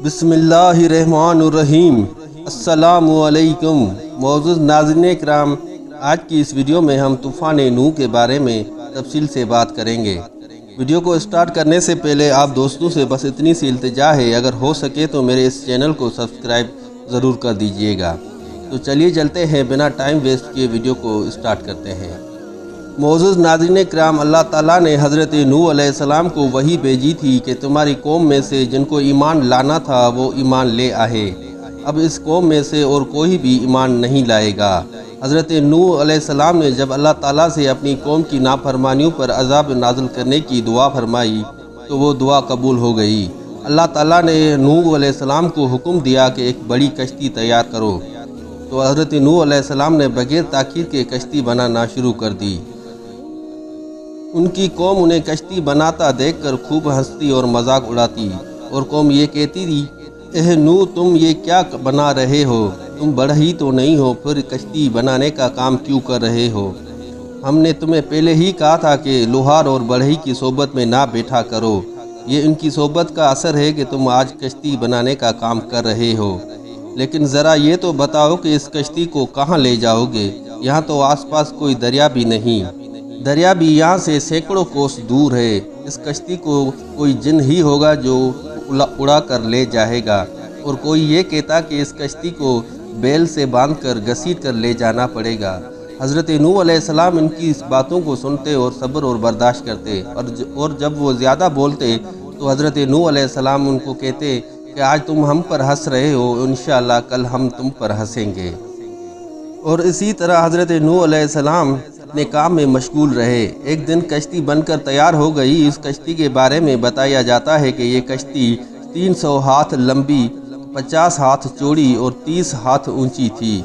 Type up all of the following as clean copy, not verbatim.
بسم اللہ الرحمن الرحیم۔ السلام علیکم معزز ناظرین کرام، آج کی اس ویڈیو میں ہم طوفان نوح کے بارے میں تفصیل سے بات کریں گے۔ ویڈیو کو اسٹارٹ کرنے سے پہلے آپ دوستوں سے بس اتنی سی التجا ہے، اگر ہو سکے تو میرے اس چینل کو سبسکرائب ضرور کر دیجئے گا۔ تو چلیے چلتے ہیں، بنا ٹائم ویسٹ کیے ویڈیو کو اسٹارٹ کرتے ہیں۔ معزز ناظرین کرام، اللہ تعالیٰ نے حضرت نوح علیہ السلام کو وحی بھیجی تھی کہ تمہاری قوم میں سے جن کو ایمان لانا تھا وہ ایمان لے آئے۔ اب اس قوم میں سے اور کوئی بھی ایمان نہیں لائے گا۔ حضرت نوح علیہ السلام نے جب اللہ تعالیٰ سے اپنی قوم کی نافرمانیوں پر عذاب نازل کرنے کی دعا فرمائی تو وہ دعا قبول ہو گئی۔ اللہ تعالیٰ نے نوح علیہ السلام کو حکم دیا کہ ایک بڑی کشتی تیار کرو، تو حضرت نوح علیہ السلام نے بغیر تاخیر کے کشتی بنانا شروع کر دی۔ ان کی قوم انہیں کشتی بناتا دیکھ کر خوب ہنستی اور مذاق اڑاتی، اور قوم یہ کہتی تھی، اے نوح تم یہ کیا بنا رہے ہو؟ تم بڑھ ہی تو نہیں ہو، پھر کشتی بنانے کا کام کیوں کر رہے ہو؟ ہم نے تمہیں پہلے ہی کہا تھا کہ لوہار اور بڑھئی کی صحبت میں نہ بیٹھا کرو۔ یہ ان کی صحبت کا اثر ہے کہ تم آج کشتی بنانے کا کام کر رہے ہو۔ لیکن ذرا یہ تو بتاؤ کہ اس کشتی کو کہاں لے جاؤ گے؟ یہاں تو آس پاس کوئی دریا بھی نہیں، دریا بھی یہاں سے سینکڑوں کوس دور ہے۔ اس کشتی کو کوئی جن ہی ہوگا جو اڑا کر لے جائے گا، اور کوئی یہ کہتا کہ اس کشتی کو بیل سے باندھ کر گھسیٹ کر لے جانا پڑے گا۔ حضرت نوح علیہ السلام ان کی اس باتوں کو سنتے اور صبر اور برداشت کرتے، اور جب وہ زیادہ بولتے تو حضرت نوح علیہ السلام ان کو کہتے کہ آج تم ہم پر ہنس رہے ہو، انشاءاللہ کل ہم تم پر ہنسیں گے۔ اور اسی طرح حضرت نوح علیہ السلام اپنے کام میں مشغول رہے۔ ایک دن کشتی بن کر تیار ہو گئی۔ اس کشتی کے بارے میں بتایا جاتا ہے کہ یہ کشتی 300 ہاتھ لمبی، 50 ہاتھ چوڑی اور 30 ہاتھ اونچی تھی۔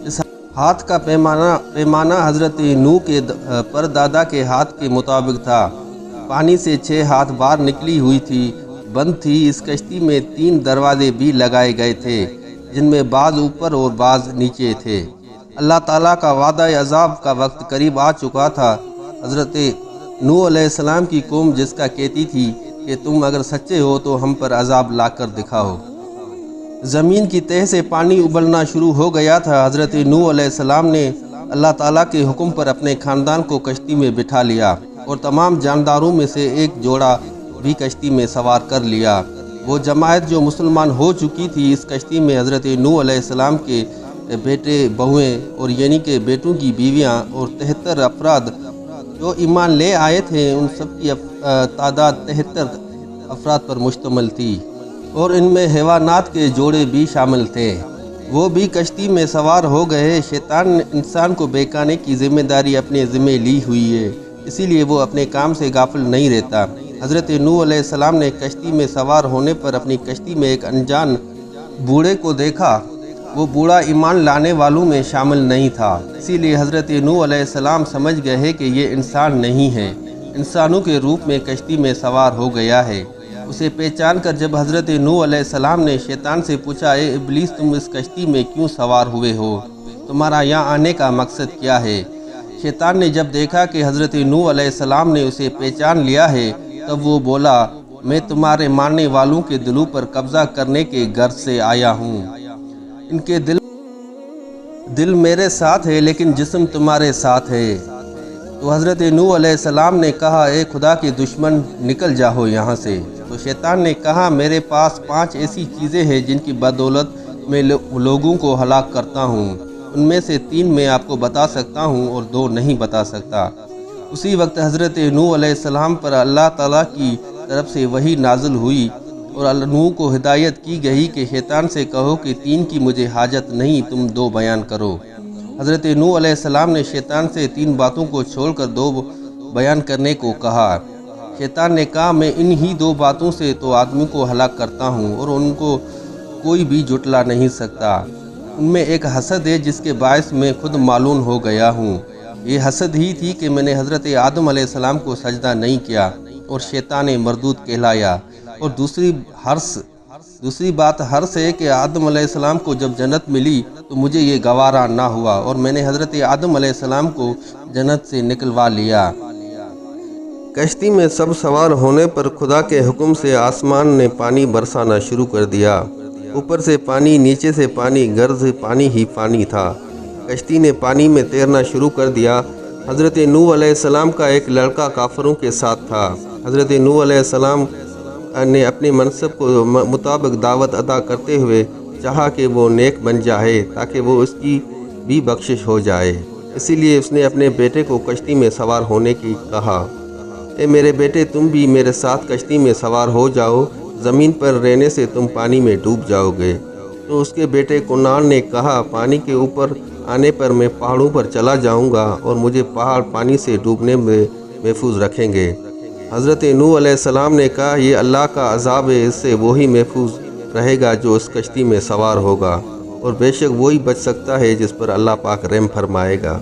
اس ہاتھ کا پیمانہ حضرت نوح کے پردادا کے ہاتھ کے مطابق تھا۔ پانی سے 6 ہاتھ باہر نکلی ہوئی تھی، بند تھی۔ اس کشتی میں 3 دروازے بھی لگائے گئے تھے، جن میں بعض اوپر اور بعض نیچے تھے۔ اللہ تعالیٰ کا وعدہ عذاب کا وقت قریب آ چکا تھا۔ حضرت نوح علیہ السلام کی قوم جس کا کہتی تھی کہ تم اگر سچے ہو تو ہم پر عذاب لا کر دکھاؤ۔ زمین کی تہہ سے پانی ابلنا شروع ہو گیا تھا۔ حضرت نوح علیہ السلام نے اللہ تعالیٰ کے حکم پر اپنے خاندان کو کشتی میں بٹھا لیا، اور تمام جانداروں میں سے ایک جوڑا بھی کشتی میں سوار کر لیا۔ وہ جماعت جو مسلمان ہو چکی تھی، اس کشتی میں حضرت نوح علیہ السلام کے بیٹے بہویں اور یعنی کہ بیٹوں کی بیویاں اور 73 افراد جو ایمان لے آئے تھے، ان سب کی تعداد 73 افراد پر مشتمل تھی، اور ان میں حیوانات کے جوڑے بھی شامل تھے۔ وہ بھی کشتی میں سوار ہو گئے۔ شیطان نے انسان کو بہکانے کی ذمہ داری اپنے ذمہ لی ہوئی ہے، اسی لیے وہ اپنے کام سے غافل نہیں رہتا۔ حضرت نوح علیہ السلام نے کشتی میں سوار ہونے پر اپنی کشتی میں ایک انجان بوڑھے کو دیکھا۔ وہ بوڑھا ایمان لانے والوں میں شامل نہیں تھا، اسی لیے حضرت نوح علیہ السلام سمجھ گئے کہ یہ انسان نہیں ہے، انسانوں کے روپ میں کشتی میں سوار ہو گیا ہے۔ اسے پہچان کر جب حضرت نوح علیہ السلام نے شیطان سے پوچھا، اے ابلیس تم اس کشتی میں کیوں سوار ہوئے ہو؟ تمہارا یہاں آنے کا مقصد کیا ہے؟ شیطان نے جب دیکھا کہ حضرت نوح علیہ السلام نے اسے پہچان لیا ہے، تب وہ بولا، میں تمہارے ماننے والوں کے دلوں پر قبضہ کرنے کے غرض سے آیا ہوں۔ ان کے دل میرے ساتھ ہے لیکن جسم تمہارے ساتھ ہے۔ تو حضرت نوح علیہ السلام نے کہا، اے خدا کے دشمن نکل جاؤ یہاں سے۔ تو شیطان نے کہا، میرے پاس 5 ایسی چیزیں ہیں جن کی بدولت میں لوگوں کو ہلاک کرتا ہوں، ان میں سے 3 میں آپ کو بتا سکتا ہوں اور 2 نہیں بتا سکتا۔ اسی وقت حضرت نوح علیہ السلام پر اللہ تعالیٰ کی طرف سے وحی نازل ہوئی، اور نوح کو ہدایت کی گئی کہ شیطان سے کہو کہ 3 کی مجھے حاجت نہیں، تم 2 بیان کرو۔ حضرت نوح علیہ السلام نے شیطان سے 3 باتوں کو چھوڑ کر 2 بیان کرنے کو کہا۔ شیطان نے کہا، میں انہی 2 باتوں سے تو آدمی کو ہلاک کرتا ہوں، اور ان کو کوئی بھی جھٹلا نہیں سکتا۔ ان میں ایک حسد ہے جس کے باعث میں خود معلوم ہو گیا ہوں۔ یہ حسد ہی تھی کہ میں نے حضرت آدم علیہ السلام کو سجدہ نہیں کیا اور شیطان مردود کہلایا۔ اور دوسری بات حرص ہے کہ آدم علیہ السلام کو جب جنت ملی تو مجھے یہ گوارا نہ ہوا، اور میں نے حضرت آدم علیہ السلام کو جنت سے نکلوا لیا۔ کشتی میں سب سوار ہونے پر خدا کے حکم سے آسمان نے پانی برسانا شروع کر دیا۔ اوپر سے پانی، نیچے سے پانی، گرد پانی ہی پانی تھا۔ کشتی نے پانی میں تیرنا شروع کر دیا۔ حضرت نوح علیہ السلام کا ایک لڑکا کافروں کے ساتھ تھا۔ حضرت نوح علیہ السلام نے اپنے منصب کو مطابق دعوت ادا کرتے ہوئے چاہا کہ وہ نیک بن جائے تاکہ وہ اس کی بھی بخشش ہو جائے۔ اسی لیے اس نے اپنے بیٹے کو کشتی میں سوار ہونے کی کہا، اے میرے بیٹے، تم بھی میرے ساتھ کشتی میں سوار ہو جاؤ، زمین پر رہنے سے تم پانی میں ڈوب جاؤ گے۔ تو اس کے بیٹے کنعان نے کہا، پانی کے اوپر آنے پر میں پہاڑوں پر چلا جاؤں گا اور مجھے پہاڑ پانی سے ڈوبنے میں محفوظ رکھیں گے۔ حضرت نوح علیہ السلام نے کہا، یہ اللہ کا عذاب ہے، اس سے وہی محفوظ رہے گا جو اس کشتی میں سوار ہوگا، اور بے شک وہی بچ سکتا ہے جس پر اللہ پاک رحم فرمائے گا۔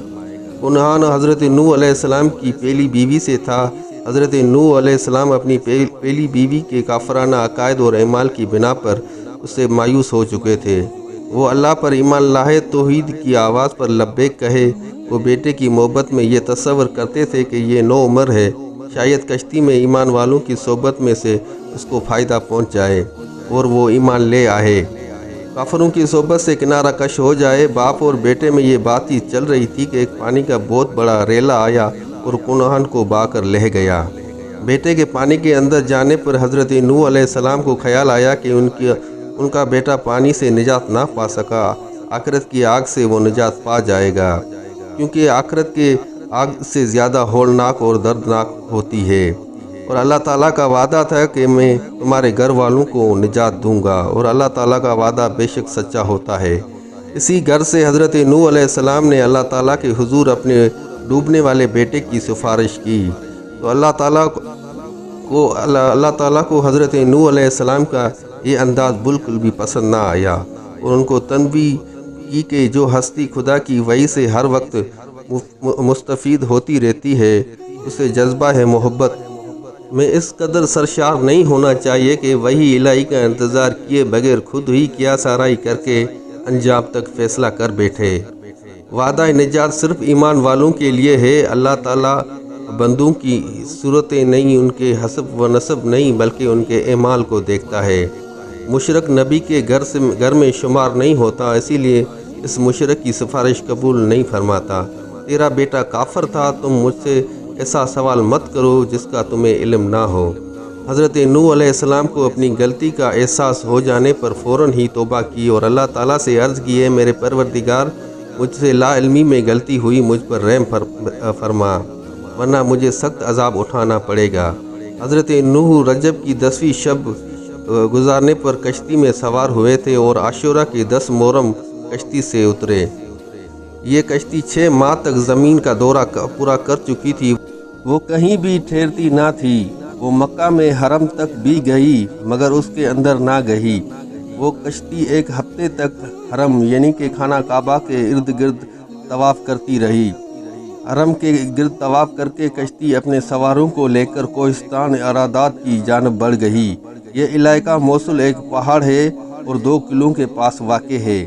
کنعان حضرت نوح علیہ السلام کی پہلی بیوی سے تھا۔ حضرت نوح علیہ السلام اپنی پہلی بیوی کے کافرانہ عقائد اور اعمال کی بنا پر اس سے مایوس ہو چکے تھے۔ وہ اللہ پر ایمان لائے، توحید کی آواز پر لبیک کہے۔ وہ بیٹے کی محبت میں یہ تصور کرتے تھے کہ یہ نو عمر ہے، شاید کشتی میں ایمان والوں کی صحبت میں سے اس کو فائدہ پہنچ جائے اور وہ ایمان لے آئے، کافروں کی صحبت سے کنارہ کش ہو جائے۔ باپ اور بیٹے میں یہ بات ہی چل رہی تھی کہ ایک پانی کا بہت بڑا ریلا آیا اور کنعان کو بہا کر لے گیا۔ بیٹے کے پانی کے اندر جانے پر حضرت نوح علیہ السلام کو خیال آیا کہ ان کا بیٹا پانی سے نجات نہ پا سکا، آخرت کی آگ سے وہ نجات پا جائے گا، کیونکہ آخرت کے آگ سے زیادہ ہولناک اور دردناک ہوتی ہے، اور اللہ تعالیٰ کا وعدہ تھا کہ میں تمہارے گھر والوں کو نجات دوں گا، اور اللہ تعالیٰ کا وعدہ بے شک سچا ہوتا ہے۔ اسی گھر سے حضرت نوح علیہ السلام نے اللہ تعالیٰ کے حضور اپنے ڈوبنے والے بیٹے کی سفارش کی، تو اللہ تعالیٰ کو حضرت نوح علیہ السلام کا یہ انداز بالکل بھی پسند نہ آیا، اور ان کو تنبیہ کی کہ جو ہستی خدا کی وحی سے ہر وقت مستفید ہوتی رہتی ہے، اسے جذبہ ہے محبت میں اس قدر سرشار نہیں ہونا چاہیے کہ وحی الہی کا انتظار کیے بغیر خود ہی کیا سارائی کر کے انجام تک فیصلہ کر بیٹھے۔ وعدہ نجات صرف ایمان والوں کے لیے ہے۔ اللہ تعالیٰ بندوں کی صورتیں نہیں، ان کے حسب و نسب نہیں، بلکہ ان کے اعمال کو دیکھتا ہے۔ مشرک نبی کے گھر میں شمار نہیں ہوتا، اسی لیے اس مشرک کی سفارش قبول نہیں فرماتا۔ تیرا بیٹا کافر تھا، تم مجھ سے ایسا سوال مت کرو جس کا تمہیں علم نہ ہو۔ حضرت نوح علیہ السلام کو اپنی غلطی کا احساس ہو جانے پر فوراً ہی توبہ کی اور اللہ تعالیٰ سے عرض کی، ہے میرے پروردگار، مجھ سے لا علمی میں غلطی ہوئی، مجھ پر رحم فرما، ورنہ مجھے سخت عذاب اٹھانا پڑے گا۔ حضرت نوح رجب کی 10ویں شب گزارنے پر کشتی میں سوار ہوئے تھے اور عاشورہ کی 10 محرم کشتی سے اترے۔ یہ کشتی 6 ماہ تک زمین کا دورہ پورا کر چکی تھی، وہ کہیں بھی ٹھہرتی نہ تھی۔ وہ مکہ میں حرم تک بھی گئی مگر اس کے اندر نہ گئی۔ وہ کشتی 1 ہفتے تک حرم یعنی کہ خانہ کعبہ کے ارد گرد طواف کرتی رہی۔ حرم کے گرد طواف کر کے کشتی اپنے سواروں کو لے کر کوہستان ارادات کی جانب بڑھ گئی۔ یہ علاقہ موصل ایک پہاڑ ہے اور 2 قلعوں کے پاس واقع ہے۔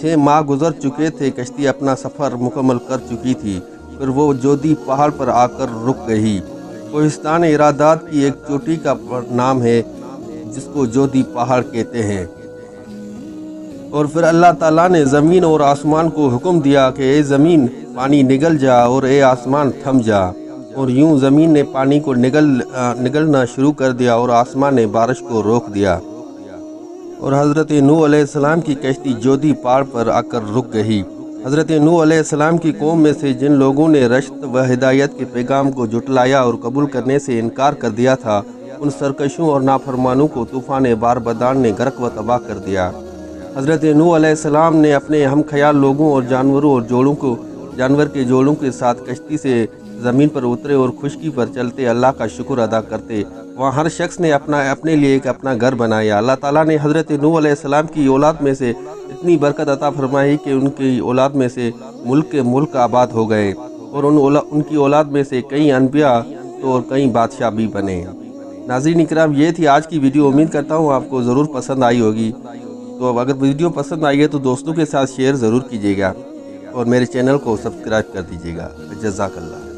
6 ماہ گزر چکے تھے، کشتی اپنا سفر مکمل کر چکی تھی، پھر وہ جودی پہاڑ پر آ کر رک گئی۔ کوہستان ارادات کی ایک چوٹی کا نام ہے جس کو جودی پہاڑ کہتے ہیں۔ اور پھر اللہ تعالیٰ نے زمین اور آسمان کو حکم دیا کہ اے زمین پانی نگل جا اور اے آسمان تھم جا، اور یوں زمین نے پانی کو نگلنا شروع کر دیا اور آسمان نے بارش کو روک دیا، اور حضرت نوح علیہ السلام کی کشتی جودی پہاڑ پر آ کر رک گئی۔ حضرت نوح علیہ السلام کی قوم میں سے جن لوگوں نے رشد و ہدایت کے پیغام کو جھٹلایا اور قبول کرنے سے انکار کر دیا تھا، ان سرکشوں اور نافرمانوں کو طوفان باربدان نے غرق و تباہ کر دیا۔ حضرت نوح علیہ السلام نے اپنے ہم خیال لوگوں اور جانور کے جوڑوں کے ساتھ کشتی سے زمین پر اترے اور خشکی پر چلتے اللہ کا شکر ادا کرتے۔ وہاں ہر شخص نے اپنے لیے ایک اپنا گھر بنایا۔ اللہ تعالیٰ نے حضرت نوح علیہ السلام کی اولاد میں سے اتنی برکت عطا فرمائی کہ ان کی اولاد میں سے ملک آباد ہو گئے، اور ان کی اولاد میں سے کئی انبیاء اور کئی بادشاہ بھی بنے۔ ناظرین اکرام، یہ تھی آج کی ویڈیو۔ امید کرتا ہوں آپ کو ضرور پسند آئی ہوگی۔ تو اب اگر ویڈیو پسند آئی ہے تو دوستوں کے ساتھ شیئر ضرور کیجیے گا اور میرے چینل کو سبسکرائب کر دیجیے گا۔ جزاک اللہ۔